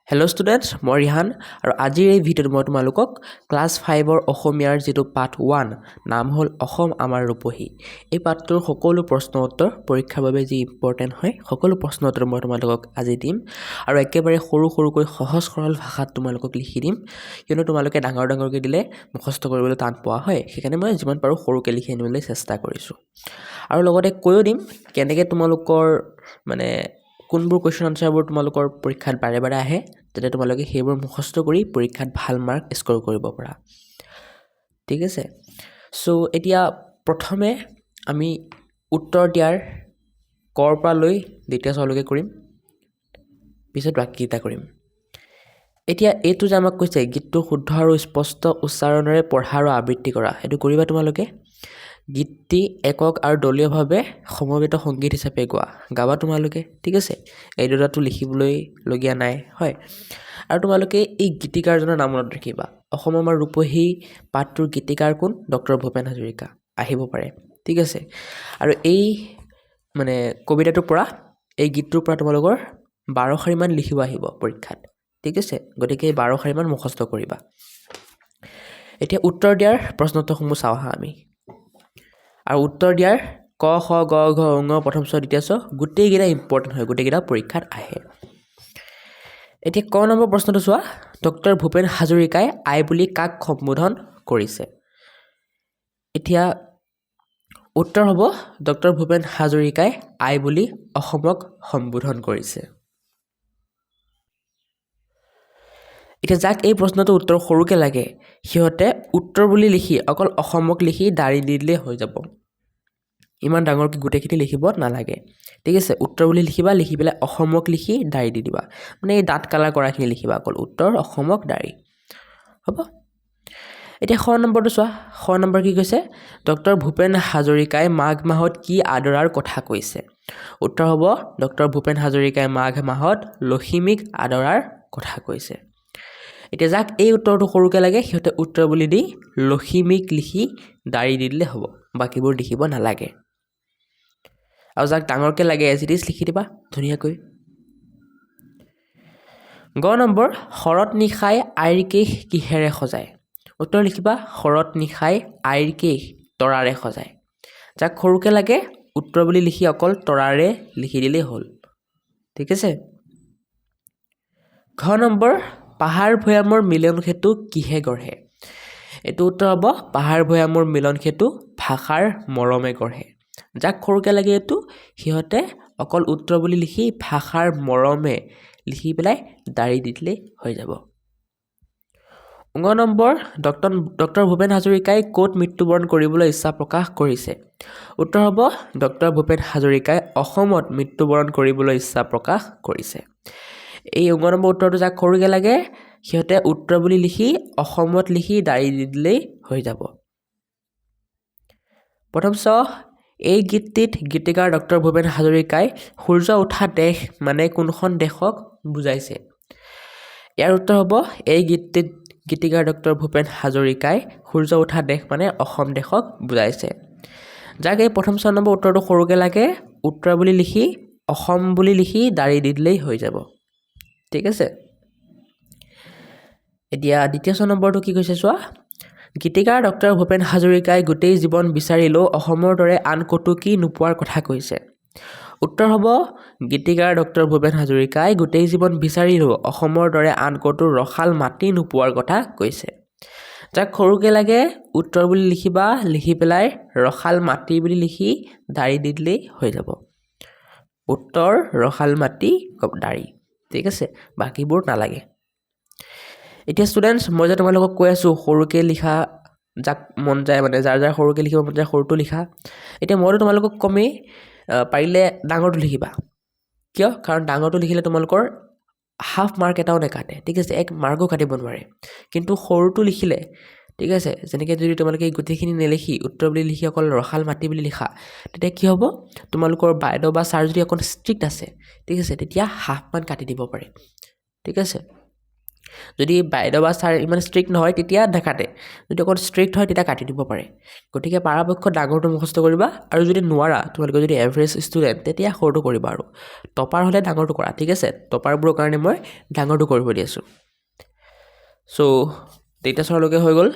Hello' students, মই ৰিহান আৰু আজিৰ এই ভিডিঅ'ত মই তোমালোকক ক্লাছ 5ৰ অসমীয়াৰ যিটো পাৰ্ট 1 নাম হ'ল অসম আমাৰ ৰূপহী। এই পাঠটোৰ সকলো প্ৰশ্ন উত্তৰ পৰীক্ষাৰ বাবে যি ইম্পৰ্টেণ্ট হয় সকলো প্ৰশ্ন উত্তৰ মই তোমালোকক আজি দিম আৰু একেবাৰে সৰুকৈ সহজ সৰল ভাষাত তোমালোকক লিখি দিম, কিয়নো তোমালোকে ডাঙৰকৈ দিলে মুখস্থ কৰিবলৈ টান পোৱা হয়। সেইকাৰণে মই যিমান পাৰোঁ সৰুকৈ লিখি আনিবলৈ চেষ্টা কৰিছোঁ আৰু লগতে কৈও দিম কেনেকৈ তোমালোকৰ কোনবোৰ কুৱেশ্যন আনচাৰবোৰ তোমালোকৰ পৰীক্ষাত বাৰে আহে, যাতে তোমালোকে সেইবোৰ মুখস্থ কৰি পৰীক্ষাত ভাল মাৰ্ক স্ক'ৰ কৰিব পাৰা। ঠিক আছে, চ' এতিয়া প্ৰথমে আমি উত্তৰ দিয়াৰ কৰ পৰা লৈ দ্বিতীয় চলৈকে কৰিম, পিছত বাকীকেইটা কৰিম। এতিয়া এইটো যে আমাক কৈছে গীতটো শুদ্ধ আৰু স্পষ্ট উচ্চাৰণেৰে পঢ়া আৰু আবৃত্তি কৰা, সেইটো কৰিবা তোমালোকে। গীতটি একক আৰু দলীয়ভাৱে সমবেত সংগীত হিচাপে গাবা তোমালোকে। ঠিক আছে, এই দুটাটো লিখিবলৈ লগীয়া নাই, হয়। আৰু তোমালোকে এই গীতিকাৰজনৰ নাম মনত ৰাখিবা। অসম আমাৰ ৰূপহী পাঠটোৰ গীতিকাৰ কোন? ডক্টৰ ভূপেন হাজৰিকা আহিব পাৰে। ঠিক আছে, আৰু এই কবিতাটোৰ পৰা, এই গীতটোৰ পৰা তোমালোকৰ 12 শাৰীমান লিখিব আহিব পৰীক্ষাত। ঠিক আছে, গতিকে এই 12 শাৰীমান মুখস্থ কৰিবা। এতিয়া উত্তৰ দিয়াৰ প্ৰশ্নোত্তৰসমূহ চাওঁ আহা আমি। আৰু উত্তৰ দিয়াৰ ক, খ, গ, ঘ, ঙ, প্ৰথম চ, দ্বিতীয় চ গোটেইকেইটা ইম্পৰ্টেণ্ট হয়, গোটেইকেইটা পৰীক্ষাত আহে। এতিয়া ক নম্বৰ প্ৰশ্নটো চোৱা, ডক্টৰ ভূপেন হাজৰিকাই আই বুলি কাক সম্বোধন কৰিছে? এতিয়া উত্তৰ হ'ব ডক্টৰ ভূপেন হাজৰিকাই আই বুলি অসমক সম্বোধন কৰিছে। এতিয়া যাক এই প্ৰশ্নটো উত্তৰ সৰুকৈ লাগে সিহঁতে উত্তৰ বুলি লিখি অকল অসমক লিখি দাৰি দি দিলেই হৈ যাব, ইমান ডাঙৰকৈ গোটেইখিনি লিখিব নালাগে। ঠিক আছে, উত্তৰ বুলি লিখিবা, লিখি পেলাই অসমক লিখি দাৰি দি দিবা, এই দাঁত কালাৰ কৰাখিনি লিখিবা, অকল উত্তৰ অসমক দাৰি হ'ব। এতিয়া খ নম্বৰটো চোৱা, খ নম্বৰ কি কৈছে? ডক্টৰ ভূপেন হাজৰিকাই মাঘ মাহত কি আদৰাৰ কথা কৈছে? উত্তৰ হ'ব ডক্টৰ ভূপেন হাজৰিকাই মাঘ মাহত লখিমীক আদৰাৰ কথা কৈছে। এতিয়া যাক এই উত্তৰটো সৰুকৈ লাগে সিহঁতে উত্তৰ বুলি দি লখিমীক লিখি দাৰি দি দিলে হ'ব, বাকীবোৰ লিখিব নালাগে। আৰু যাক ডাঙৰকৈ লাগে এজ ইট ইজ লিখি দিবা ধুনীয়াকৈ। গ নম্বৰ, শৰত নিশাই আইৰ কেশ কিহেৰে সজায়? উত্তৰ লিখিবা শৰত নিশাই আইৰ কেশ তৰাৰে সজায়। যাক সৰুকৈ লাগে উত্তৰ বুলি লিখি অকল তৰাৰে লিখি দিলেই হ'ল। ঠিক আছে। ঘ নম্বৰ, পাহাৰ ভৈয়ামৰ মিলন সেতু কিহে গঢ়ে? এইটো উত্তৰ হ'ব পাহাৰ ভৈয়ামৰ মিলন সেতু ভাষাৰ মৰমে গঢ়ে। যাক সৰুকৈ লাগে এইটো সিহঁতে অকল উত্তৰ বুলি লিখি ভাষাৰ মৰমে লিখি পেলাই দাৰি দি দিলেই হৈ যাব। ঙ নম্বৰ, ডক্টৰ ভূপেন হাজৰিকাই ক'ত মৃত্যুবৰণ কৰিবলৈ ইচ্ছা প্ৰকাশ কৰিছে? উত্তৰ হ'ব ডক্টৰ ভূপেন হাজৰিকাই অসমত মৃত্যুবৰণ কৰিবলৈ ইচ্ছা প্ৰকাশ কৰিছে। এই ঙ নম্বৰ উত্তৰটো যাক সৰুকৈ লাগে সিহঁতে উত্তৰ বুলি লিখি অসমত লিখি দাৰি দি দিলেই হৈ যাব। প্ৰথম চ, এই গীতটিত গীতিকাৰ ডক্টৰ ভূপেন হাজৰিকাই সূৰ্য উঠা দেশ কোনখন দেশক বুজাইছে? ইয়াৰ উত্তৰ হ'ব এই গীতটিত গীতিকাৰ ডক্টৰ ভূপেন হাজৰিকাই সূৰ্য উঠা দেশ অসম দেশক বুজাইছে। যাক এই প্ৰথম ছ নম্বৰ উত্তৰটো সৰুকৈ লাগে উত্তৰ বুলি লিখি অসম বুলি লিখি দাৰি দি দিলেই হৈ যাব। ঠিক আছে। এতিয়া দ্বিতীয় ছ নম্বৰটো কি কৈছে চোৱা, গীতিকাৰ ডক্টৰ ভূপেন হাজৰিকাই গোটেই জীৱন বিচাৰিলেও অসমৰ দৰে আন ক'তো কি নোপোৱাৰ কথা কৈছে? উত্তৰ হ'ব গীতিকাৰ ডক্টৰ ভূপেন হাজৰিকাই গোটেই জীৱন বিচাৰিলেও অসমৰ দৰে আন ক'তো ৰসাল মাটি নোপোৱাৰ কথা কৈছে। যাক সৰুকৈ লাগে উত্তৰ বুলি লিখিবা, লিখি পেলাই ৰসাল মাটি বুলি লিখি দাৰি দি দিলেই হৈ যাব। উত্তৰ ৰসাল মাটি দাৰি। ঠিক আছে, বাকীবোৰ নালাগে। এতিয়া ষ্টুডেণ্টছ, মই যে তোমালোকক কৈ আছোঁ সৰুকৈ লিখা, যাক মন যায় যাৰ সৰুকৈ লিখিব মন যায় সৰুটো লিখা। এতিয়া মইতো তোমালোকক কমেই পাৰিলে ডাঙৰটো লিখিবা। কিয়? কাৰণ ডাঙৰটো লিখিলে তোমালোকৰ হাফ মাৰ্ক এটাও নেকাটে। ঠিক আছে, 1 মাৰ্কো কাটিব নোৱাৰে। কিন্তু সৰুটো লিখিলে, ঠিক আছে, যেনেকৈ যদি তোমালোকে গোটেইখিনি নেলিখি উত্তৰ বুলি লিখি অকল ৰসাল মাটি বুলি লিখা, তেতিয়া কি হ'ব, তোমালোকৰ বাইদেউ বা ছাৰ যদি অকণ ষ্ট্ৰিক্ট আছে, ঠিক আছে, তেতিয়া হাফ মান কাটি দিব পাৰে। ঠিক আছে। যদি বাইদেউ বা ছাৰ ইমান ষ্ট্ৰিক্ট নহয় তেতিয়া নাকাটে, যদি অকণ ষ্ট্ৰিক্ট হয় তেতিয়া কাটি দিব পাৰে। গতিকে পৰাপক্ষত ডাঙৰটো মুখস্থ কৰিবা, আৰু যদি নোৱাৰা তোমালোকে যদি এভাৰেজ ষ্টুডেণ্ট তেতিয়া সৰুটো কৰিবা। আৰু টপাৰ হ'লে ডাঙৰটো কৰা, ঠিক আছে। টপাৰবোৰৰ কাৰণে মই ডাঙৰটো কৰিব দি আছোঁ। চ' টেটাছৰলৈকে হৈ গ'ল।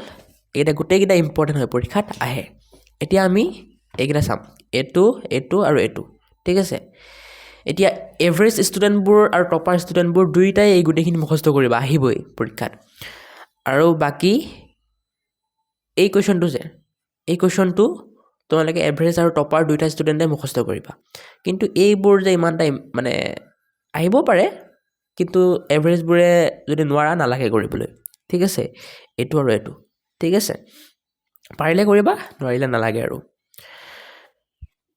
এইকেইটা গোটেইকেইটা ইম্পৰ্টেণ্ট হয়, পৰীক্ষাত আহে। এতিয়া আমি এইকেইটা চাম, এইটো আৰু এইটো, ঠিক আছে। এতিয়া এভাৰেজ ষ্টুডেণ্টবোৰ আৰু টপাৰ ষ্টুডেণ্টবোৰ দুয়োটাই এই গোটেইখিনি মুখস্থ কৰিবা, আহিবই পৰীক্ষাত। আৰু বাকী এই কুৱেশ্যনটো তোমালোকে এভাৰেজ আৰু টপাৰ দুয়োটা ষ্টুডেণ্টে মুখস্থ কৰিবা। কিন্তু এইবোৰ যে ইমান টাইম মানে আহিব পাৰে, কিন্তু এভাৰেজবোৰে যদি নোৱাৰা নালাগে কৰিবলৈ, ঠিক আছে। এইটো আৰু এইটো, ঠিক আছে। পাৰিলে কৰিবা, নোৱাৰিলে নালাগে আৰু।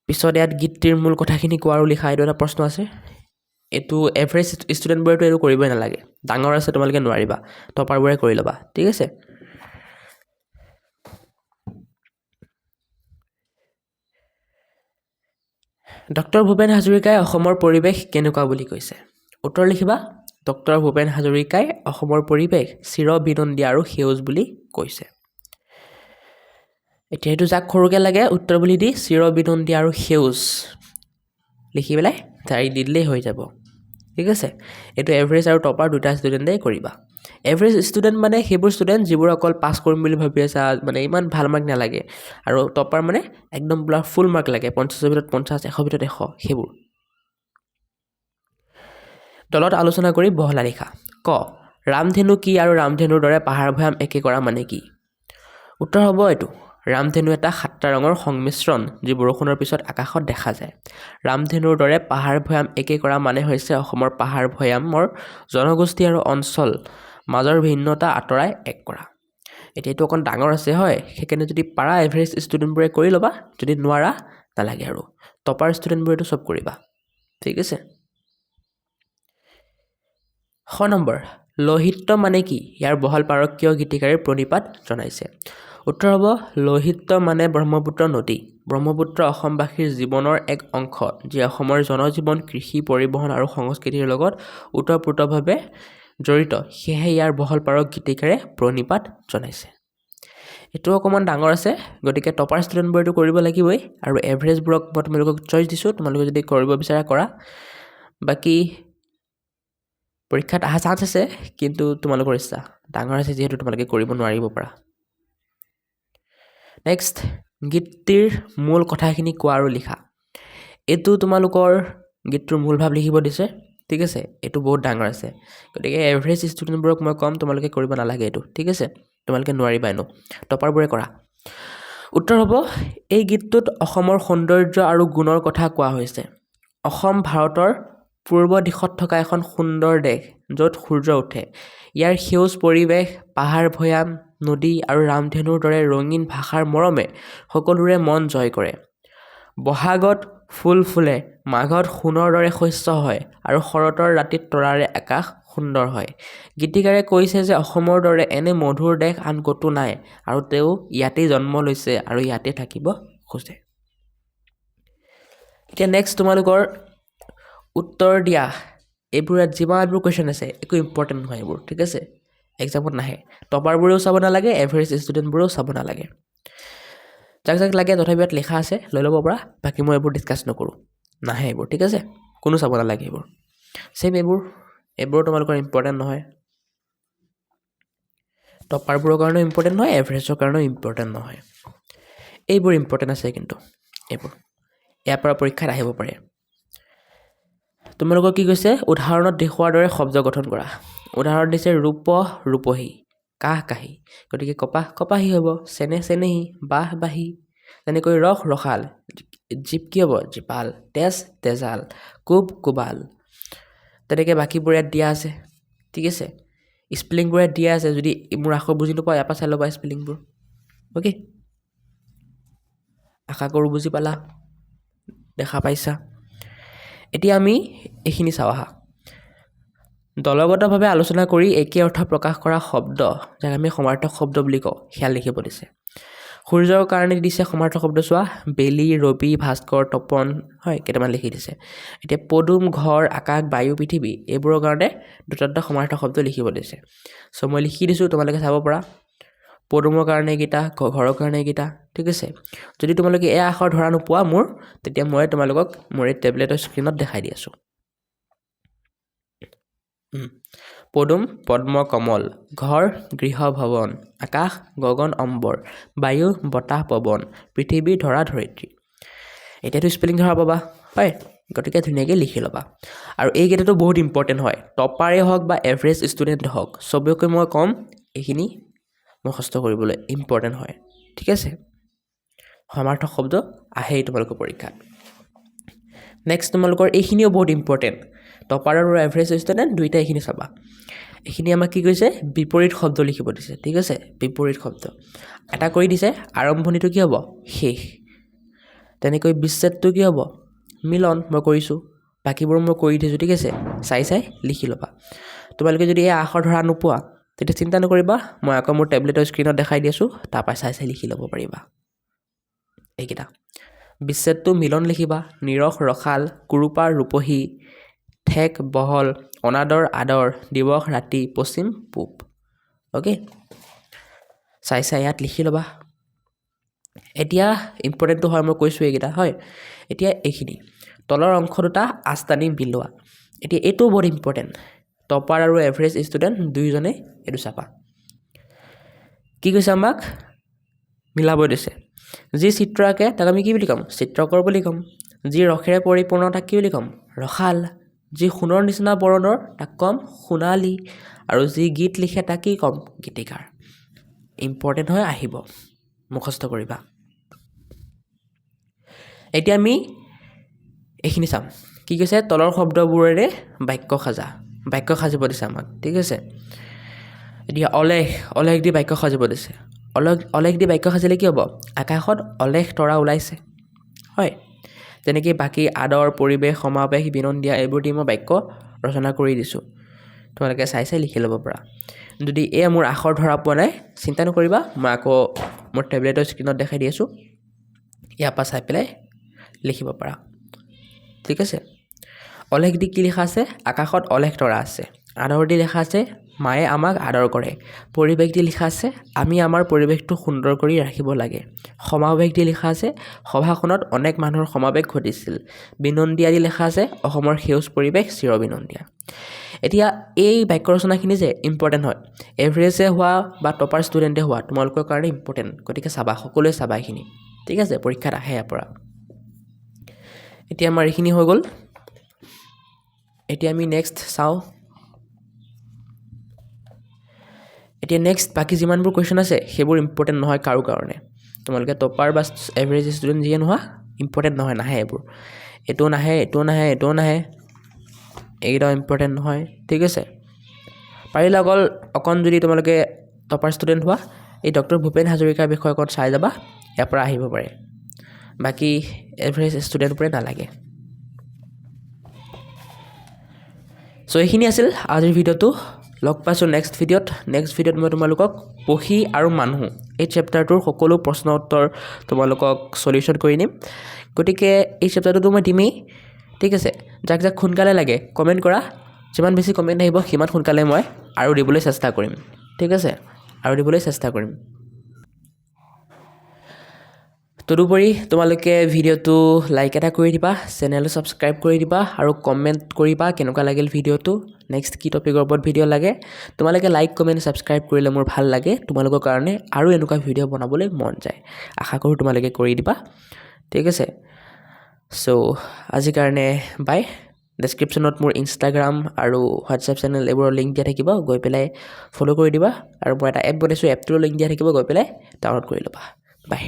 পিছত ইয়াত গীতটিৰ মূল কথাখিনি কোৱা আৰু লিখা, এইটো এটা প্ৰশ্ন আছে। এইটো এভাৰেজ ষ্টুডেণ্টবোৰেতো এইটো কৰিবই নালাগে, ডাঙৰ আছে তোমালোকে নোৱাৰিবা, টপাৰবোৰে কৰি ল'বা, ঠিক আছে। ডক্টৰ ভূপেন হাজৰিকাই অসমৰ পৰিৱেশ কেনেকুৱা বুলি কৈছে? উত্তৰ লিখিবা। ডক্টৰ ভূপেন হাজৰিকাই অসমৰ পৰিৱেশ চিৰবিনন্দীয়া আৰু সেউজ বুলি কৈছে। এতিয়া এইটো যাক সৰুকৈ লাগে উত্তৰ বুলি দি চিৰবিনন্দীয়া আৰু সেউজ লিখি পেলাই তাৰি দি দিলেই হৈ যাব, ঠিক আছে। এইটো এভাৰেজ আৰু টপাৰ দুটা ষ্টুডেণ্টেই কৰিবা। এভাৰেজ ষ্টুডেণ্ট মানে সেইবোৰ ষ্টুডেণ্ট যিবোৰ অকল পাছ কৰিম বুলি ভাবি আছা, মানে ইমান ভাল মাৰ্ক নালাগে। আৰু টপাৰ মানে একদম বোলা ফুল মাৰ্ক লাগে, 50ৰ ভিতৰত 50, 100ৰ ভিতৰত 100, সেইবোৰ। তলত আলোচনা কৰি বহলা লিখা। ক, ৰামধেনু কি আৰু ৰামধেনুৰ দৰে পাহাৰ ভৈয়াম একে কৰা মানে কি? উত্তৰ হ'ব এইটো, ৰামধেনু এটা 7টা ৰঙৰ সংমিশ্ৰণ যি বৰষুণৰ পিছত আকাশত দেখা যায়। ৰামধেনুৰ দৰে পাহাৰ ভৈয়াম একে কৰা মানে হৈছে অসমৰ পাহাৰ ভৈয়ামৰ জনগোষ্ঠী আৰু অঞ্চল মাজৰ ভিন্নতা আঁতৰাই এক কৰা। এতিয়া এইটো অকণ ডাঙৰ আছে হয়, সেইকাৰণে যদি পাৰা এভাৰেজ ষ্টুডেণ্টবোৰে কৰি ল'বা, যদি নোৱাৰা নালাগে আৰু টপাৰ ষ্টুডেণ্টবোৰেতো চব কৰিবা, ঠিক আছে। 6 নম্বৰ, লৌহিত্য মানে কি? ইয়াৰ বহল পাৰকীয় গীতিকাৰে প্ৰণিপাত জনাইছে। উত্তৰ হ'ব, লৌহিত্য মানে ব্ৰহ্মপুত্ৰ নদী। ব্ৰহ্মপুত্ৰ অসমবাসীৰ জীৱনৰ এক অংশ, যি অসমৰ জনজীৱন, কৃষি, পৰিবহণ আৰু সংস্কৃতিৰ লগত ওতঃপ্ৰোতভাৱে জড়িত, সেয়েহে ইয়াৰ বহল পাৰক গীতিকাৰে প্ৰণিপাত জনাইছে। এইটো অকণমান ডাঙৰ আছে, গতিকে টপাৰ ষ্টুডেণ্টবোৰেতো কৰিব লাগিবই, আৰু এভাৰেজবোৰক মই তোমালোকক চইচ দিছোঁ, তোমালোকে যদি কৰিব বিচাৰা কৰা। বাকী পৰীক্ষাত অহা চান্স আছে, কিন্তু তোমালোকৰ ইচ্ছা, ডাঙৰ আছে যিহেতু তোমালোকে কৰিব নোৱাৰিব পাৰা। নেক্সট, গীতটিৰ মূল কথাখিনি কোৱা আৰু লিখা। এইটো তোমালোকৰ গীতটোৰ মূল ভাৱ লিখিব দিছে, ঠিক আছে। এইটো বহুত ডাঙৰ আছে, গতিকে এভাৰেজ ষ্টুডেণ্টবোৰক মই ক'ম তোমালোকে কৰিব নালাগে এইটো, ঠিক আছে। তোমালোকে নোৱাৰিবা এনেও, টপাৰবোৰে কৰা। উত্তৰ হ'ব, এই গীতটোত অসমৰ সৌন্দৰ্য আৰু গুণৰ কথা কোৱা হৈছে। অসম ভাৰতৰ পূৰ্ব দিশত থকা এখন সুন্দৰ দেশ, য'ত সূৰ্য উঠে। ইয়াৰ সেউজ পৰিৱেশ, পাহাৰ ভৈয়াম, নদী আৰু ৰামধেনুৰ দৰে ৰঙীন ভাষাৰ মৰমে সকলোৰে মন জয় কৰে। বহাগত ফুল ফুলে, মাঘত সোণৰ দৰে শস্য হয়, আৰু শৰতৰ ৰাতিত তৰাৰে আকাশ সুন্দৰ হয়। গীতিকাৰে কৈছে যে অসমৰ দৰে এনে মধুৰ দেশ আন ক'তো নাই, আৰু তেওঁ ইয়াতেই জন্ম লৈছে আৰু ইয়াতে থাকিব খোজে। এতিয়া নেক্সট তোমালোকৰ উত্তৰ দিয়া, এইবোৰ যিমানবোৰ কুৱেশ্যন আছে একো ইম্পৰ্টেণ্ট নহয় এইবোৰ, ঠিক আছে। এক্সামত নাহে, টপাৰবোৰেও চাব নালাগে, এভাৰেজ ষ্টুডেণ্টবোৰেও চাব নালাগে। যাক যাক লাগে তথাপি ইয়াত লিখা আছে, লৈ ল'ব পৰা। বাকী মই এইবোৰ ডিছকাছ নকৰোঁ, নাহে এইবোৰ, ঠিক আছে। কোনো চাব নালাগে এইবোৰ। ছেম এইবোৰ তোমালোকৰ ইম্পৰ্টেণ্ট নহয়, টপাৰবোৰৰ কাৰণেও ইম্পৰ্টেণ্ট নহয়, এভাৰেজৰ কাৰণেও ইম্পৰ্টেণ্ট নহয়। এইবোৰ ইম্পৰ্টেণ্ট আছে, কিন্তু এইবোৰ ইয়াৰ পৰা পৰীক্ষাত আহিব পাৰে। তোমালোকৰ কি কৈছে, উদাহৰণত দেখুওৱাৰ দৰে শব্দ গঠন কৰা। উদাহৰণ দিছে ৰূপ ৰূপহী, কাহ কাহি, গতিকে কপাহ কপাহী হ'ব, চেনেহ চেনেহী, বাহ বাহী। তেনেকৈ ৰস ৰসাল, জীপ কি হ'ব, জীপাল, তেজ তেজাল, কোব কোবাল। তেনেকৈ বাকীবোৰ ইয়াত দিয়া আছে, ঠিক আছে। স্পেলিংবোৰ ইয়াত দিয়া আছে, যদি মোৰ আখৰ বুজি নোপোৱা ইয়াৰ পৰা চাই ল'বা স্পেলিংবোৰ, অ'কে। আশা কৰোঁ বুজি পালা, দেখা পাইছা। এতিয়া আমি এইখিনি চাওঁ আহা। দলগতভাৱে আলোচনা কৰি একে অৰ্থ প্ৰকাশ কৰা শব্দ, যাক আমি সমাৰ্থক শব্দ বুলি কওঁ, সেয়া লিখিব দিছে। সূৰ্যৰ কাৰণে দিছে সমাৰ্থক শব্দ চোৱা বেলি ৰবি ভাস্কৰ তপন হয় কেইটামান লিখি দিছে এতিয়া পদুম ঘৰ আকাশ বায়ু পৃথিৱী এইবোৰৰ কাৰণে দুটা দুটা সমাৰ্থক শব্দ লিখিব দিছে সো মই লিখি দিছোঁ তোমালোকে চাব পৰা পদুমৰ কাৰণে এইকেইটা ঘৰৰ কাৰণে এইকেইটা ঠিক আছে যদি তোমালোকে এই আখৰ ধৰা নোপোৱা মোৰ তেতিয়া মই তোমালোকক মোৰ এই টেবলেটৰ স্ক্ৰীনত দেখাই দি আছোঁ পদুম পদ্ম কমল ঘৰ গৃহ ভৱন আকাশ গগন অম্বৰ বায়ু বতাহ পৱন পৃথিৱী ধৰা ধৰিত্ৰী এতিয়াতো স্পেলিং ধৰা পাবা হয় গতিকে ধুনীয়াকৈ লিখি ল'বা আৰু এইকেইটাতো বহুত ইম্পৰ্টেণ্ট হয় টপাৰে হওক বা এভাৰেজ ষ্টুডেণ্ট হওক চবকে মই ক'ম এইখিনি মুখস্থ কৰিবলৈ ইম্পৰ্টেণ্ট হয় ঠিক আছে সমাৰ্থক শব্দ আহেই তোমালোকৰ পৰীক্ষাত নেক্সট তোমালোকৰ এইখিনিও বহুত ইম্পৰ্টেণ্ট টপাৰ আৰু এভাৰেজ ষ্টুডেণ্ট দুইটা এইখিনি চাবা এইখিনি আমাক কি কৈছে বিপৰীত শব্দ লিখিব দিছে ঠিক আছে বিপৰীত শব্দ এটা কৰি দিছে আৰম্ভণিটো কি হ'ব শেষ তেনেকৈ বিচ্ছেদটো কি হ'ব মিলন মই কৰিছোঁ বাকীবোৰ মই কৰি দিছোঁ ঠিক আছে চাই লিখি ল'বা তোমালোকে যদি এই আখৰ ধৰা নোপোৱা তেতিয়া চিন্তা নকৰিবা মই আকৌ মোৰ টেবলেটৰ স্ক্ৰীনত দেখাই দি আছোঁ তাৰপৰা চাই লিখি ল'ব পাৰিবা এইকেইটা বিচ্ছেদটো মিলন লিখিবা নিৰখ ৰসাল কুৰুপা ৰূপহী ঠেক বহল অনাদৰ আদৰ দিৱস ৰাতি পশ্চিম পূব অ'কে চাই ইয়াত লিখি ল'বা এতিয়া ইম্পৰ্টেণ্টটো হয় মই কৈছোঁ এইকেইটা হয় এতিয়া এইখিনি তলৰ অংশ দুটা আস্তানি মিলোৱা এতিয়া এইটো বহুত ইম্পৰ্টেণ্ট টপাৰ আৰু এভাৰেজ ষ্টুডেণ্ট দুয়োজনে এইটো চাবা কি কৈছে আমাক মিলাব দিছে যি চিত্ৰ আঁকে তাক আমি কি বুলি ক'ম চিত্ৰকৰ বুলি ক'ম যি ৰসেৰে পৰিপূৰ্ণ তাক কি বুলি ক'ম ৰসাল যি সোণৰ নিচিনা বৰণৰ তাক ক'ম সোণালী আৰু যি গীত লিখে তাক কি ক'ম গীতিকাৰ ইম্পৰ্টেণ্ট হৈ আহিব মুখস্থ কৰিবা এতিয়া আমি এইখিনি চাম কি কৈছে তলৰ শব্দবোৰেৰে বাক্য সাজিব দিছে আমাক ঠিক আছে এতিয়া অলেখ দি বাক্য সাজিব দিছে অলেখ দি বাক্য সাজিলে কি হ'ব আকাশত অলেখ তৰা ওলাইছে হয় যেনেকৈ বাকী আদৰ পৰিৱেশ সমাৱেশ বিনন্দীয়া এইবোৰ দি মই বাক্য ৰচনা কৰি দিছোঁ তোমালোকে চাই লিখি ল'ব পৰা যদি এই মোৰ আখৰ ধৰা পোৱা নাই চিন্তা নকৰিবা মই আকৌ মোৰ টেবলেটৰ স্ক্ৰীনত দেখাই দি আছোঁ ইয়াৰ পৰা চাই পেলাই লিখিব পাৰা ঠিক আছে অলেখ দি কি লিখা আছে আকাশত অলেখ তৰা আছে আদৰ দি লিখা আছে মায়ে আমাক আদৰ কৰে পৰিৱেশ দি লিখা আছে আমি আমাৰ পৰিৱেশটো সুন্দৰ কৰি ৰাখিব লাগে সমাৱেশ দি লিখা আছে সভাখনত অনেক মানুহৰ সমাৱেশ ঘটিছিল বিনন্দীয়া দি লিখা আছে অসমৰ সেউজ পৰিৱেশ চিৰবিনন্দীয়া এতিয়া এই বাক্য ৰচনাখিনি যে ইম্পৰ্টেণ্ট হয় এভাৰেজে হোৱা বা টপাৰ ষ্টুডেণ্টে হোৱা তোমালোকৰ কাৰণে ইম্পৰ্টেণ্ট গতিকে চাবা সকলোৱে চাবা এইখিনি ঠিক আছে পৰীক্ষাত আহে ইয়াৰ পৰা এতিয়া আমাৰ এইখিনি হৈ গ'ল এতিয়া আমি নেক্সট চাওঁ এতিয়া নেক্সট বাকী যিমানবোৰ কুৱেশ্যন আছে সেইবোৰ ইম্পৰ্টেণ্ট নহয় কাৰো কাৰণে তোমালোকে টপাৰ বা এভাৰেজ ষ্টুডেণ্ট যিয়ে নোহোৱা ইম্পৰ্টেণ্ট নহয় নাহে এইবোৰ এইটোও নাহে এইকেইটাও ইম্পৰ্টেণ্ট নহয় ঠিক আছে পাৰিলে অকণ যদি তোমালোকে টপাৰ ষ্টুডেণ্ট হোৱা এই ডক্টৰ ভূপেন হাজৰিকাৰ বিষয়ে অকণ চাই যাবা ইয়াৰ পৰা আহিব পাৰে বাকী এভাৰেজ ষ্টুডেণ্টবোৰে নালাগে চ' এইখিনি আছিল আজিৰ ভিডিঅ'টো লগ পাইছোঁ নেক্সট ভিডিঅ'ত মই তোমালোকক পঢ়ি আৰু মানুহ এই চেপ্টাৰটোৰ সকলো প্ৰশ্ন উত্তৰ তোমালোকক সলিউশ্যন কৰি নিম গতিকে এই চেপ্টাৰটোতো মই দিমেই ঠিক আছে যাক সোনকালে লাগে কমেণ্ট কৰা যিমান বেছি কমেণ্ট আহিব সিমান সোনকালে মই আৰু দিবলৈ চেষ্টা কৰিম ঠিক আছে তদুপৰি তোমালোকে ভিডিঅ'টো লাইক এটা কৰি দিবা চেনেলটো ছাবস্ক্ৰাইব কৰি দিবা আৰু কমেণ্ট কৰিবা কেনেকুৱা লাগিল ভিডিঅ'টো নেক্সট কি টপিকৰ ওপৰত ভিডিঅ' লাগে তোমালোকে লাইক কমেণ্ট ছাবস্ক্ৰাইব কৰিলে মোৰ ভাল লাগে তোমালোকৰ কাৰণে আৰু এনেকুৱা ভিডিঅ' বনাবলৈ মন যায় আশা কৰোঁ তোমালোকে কৰি দিবা ঠিক আছে চ' আজিৰ কাৰণে বাই ডেছক্ৰিপশ্যনত মোৰ ইনষ্টাগ্ৰাম আৰু হোৱাটছএপ চেনেল এইবোৰৰ লিংক দিয়া থাকিব গৈ পেলাই ফ'ল' কৰি দিবা আৰু মই এটা এপ বনাইছোঁ এপটোৰ লিংক দিয়া থাকিব গৈ পেলাই ডাউনলোড কৰি ল'বা বাই